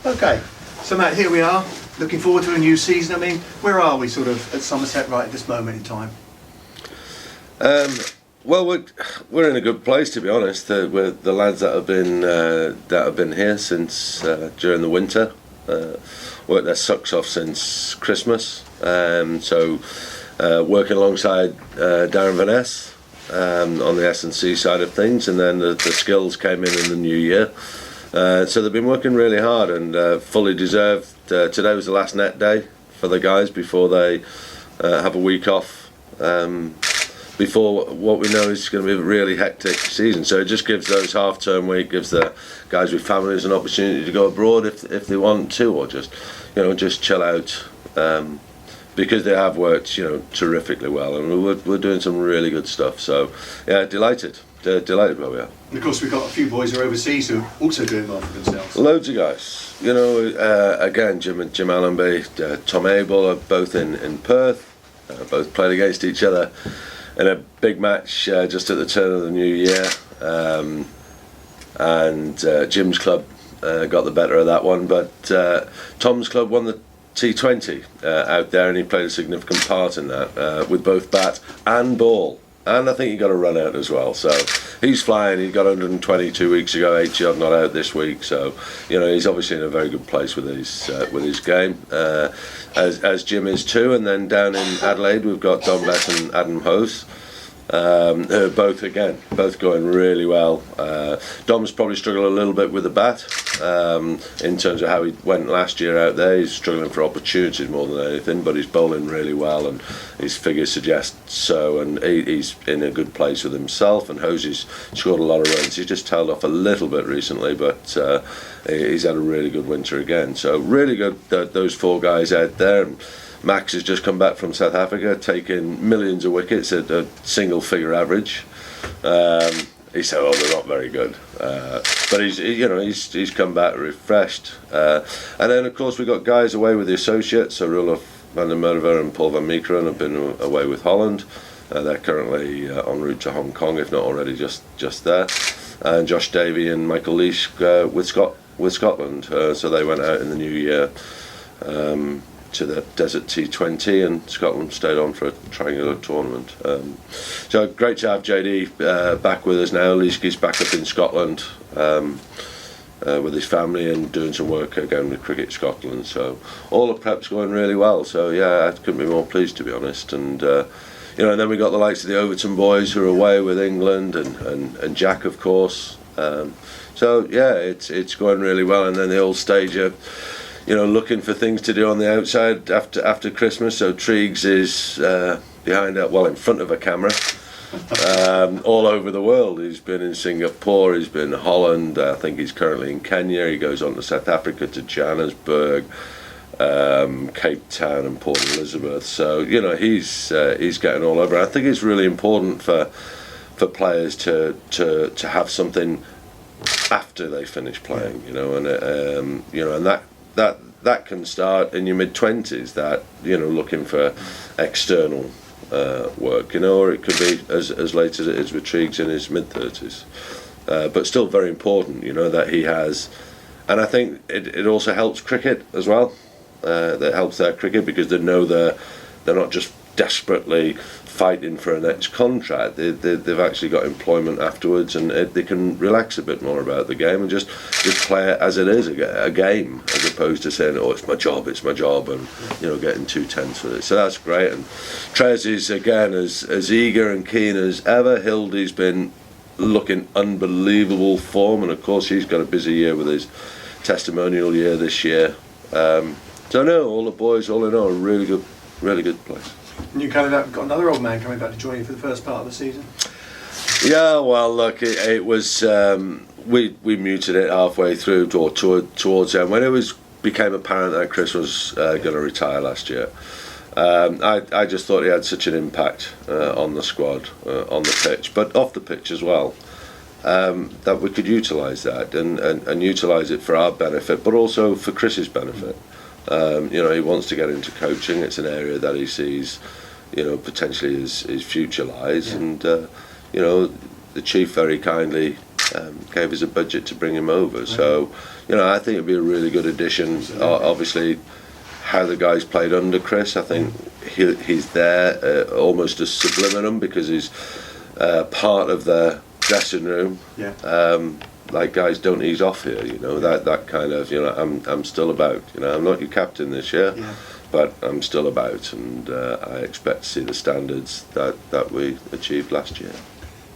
Okay, so Matt, here we are, looking forward to a new season. I mean, where are we sort of at Somerset right at this moment in time? Well, we're in a good place, to be honest. We're the lads that have been here since during the winter, worked their socks off since Christmas. So working alongside Darren Van Ness on the S&C side of things, and then the skills came in the new year. So they've been working really hard and fully deserved. Today was the last net day for the guys before they have a week off. Before what we know is going to be a really hectic season, so it just gives those half-term week, gives the guys with families an opportunity to go abroad if they want to, or just chill out, because they have worked terrifically well, and we're doing some really good stuff. So yeah, delighted where we are. And of course, we've got a few boys who are overseas who are also doing well for themselves. Loads of guys, again, Jim Allenby, Tom Abel are both in Perth, both played against each other in a big match just at the turn of the new year, and Jim's club got the better of that one, but Tom's club won the T20 out there, and he played a significant part in that with both bat and ball, and I think he got a run out as well. So he's flying. He got 120 2 weeks ago, 80 odd not out this week. So he's obviously in a very good place with his game, as Jim is too. And then down in Adelaide we've got Don Bess and Adam Hose, who are both going really well. Dom's probably struggled a little bit with the bat in terms of how he went last year out there. He's struggling for opportunities more than anything, but he's bowling really well, and his figures suggest so, and he's in a good place with himself. And Hosey's scored a lot of runs. He's just tailed off a little bit recently, but he's had a really good winter again. So really good, those four guys out there. And Max has just come back from South Africa, taking millions of wickets at a single-figure average. He said, "Oh, they're not very good," but he's come back refreshed. And then, of course, we've got guys away with the associates. So Roelof van der Merwe and Paul van Meekeren have been away with Holland. They're currently en route to Hong Kong, if not already just there. And Josh Davey and Michael Leash with Scotland. So they went out in the new year to the Desert T20, and Scotland stayed on for a triangular tournament. So great to have JD back with us now. Leeski's back up in Scotland with his family and doing some work again with Cricket Scotland. So all the prep's going really well. So yeah, I couldn't be more pleased, to be honest. And and then we got the likes of the Overton boys who are away with England, and Jack, of course. So yeah, it's going really well. And then the old stage of looking for things to do on the outside after Christmas. So Triggs is in front of a camera, all over the world. He's been in Singapore, he's been in Holland, I think he's currently in Kenya. He goes on to South Africa, to Johannesburg, Cape Town and Port Elizabeth. So he's getting all over. I think it's really important for players to have something after they finish playing, and that can start in your mid-20s, that looking for external work, or it could be as late as it is with Triggs in his mid-30s, but still very important, that he has. And I think it also helps cricket as well. That helps their cricket, because they know they're not just desperately fighting for a next contract. They've actually got employment afterwards, and they can relax a bit more about the game and just play it as it is, a game, as opposed to saying, "Oh, it's my job," and getting too tense with it. So that's great. And Trez is again as eager and keen as ever. Hildy's been looking unbelievable form, and of course he's got a busy year with his testimonial year this year. So no, all the boys, all in all, really good place. And you got another old man coming back to join you for the first part of the season. Yeah, well, look, it was we muted it halfway through towards the end when it became apparent that Chris was going to retire last year. I just thought he had such an impact on the squad, on the pitch, but off the pitch as well, that we could utilise that and utilise it for our benefit, but also for Chris's benefit. He wants to get into coaching. It's an area that he sees, potentially his future lies. Yeah. And the chief very kindly gave us a budget to bring him over. So, you know, I think it'd be a really good addition. Obviously, how the guys played under Chris, I think he's there almost as subliminum, because he's part of the dressing room. Like, guys, don't ease off here, you know, that kind of, you know, I'm still about, you know, I'm not your captain this year, but I'm still about, and I expect to see the standards that we achieved last year.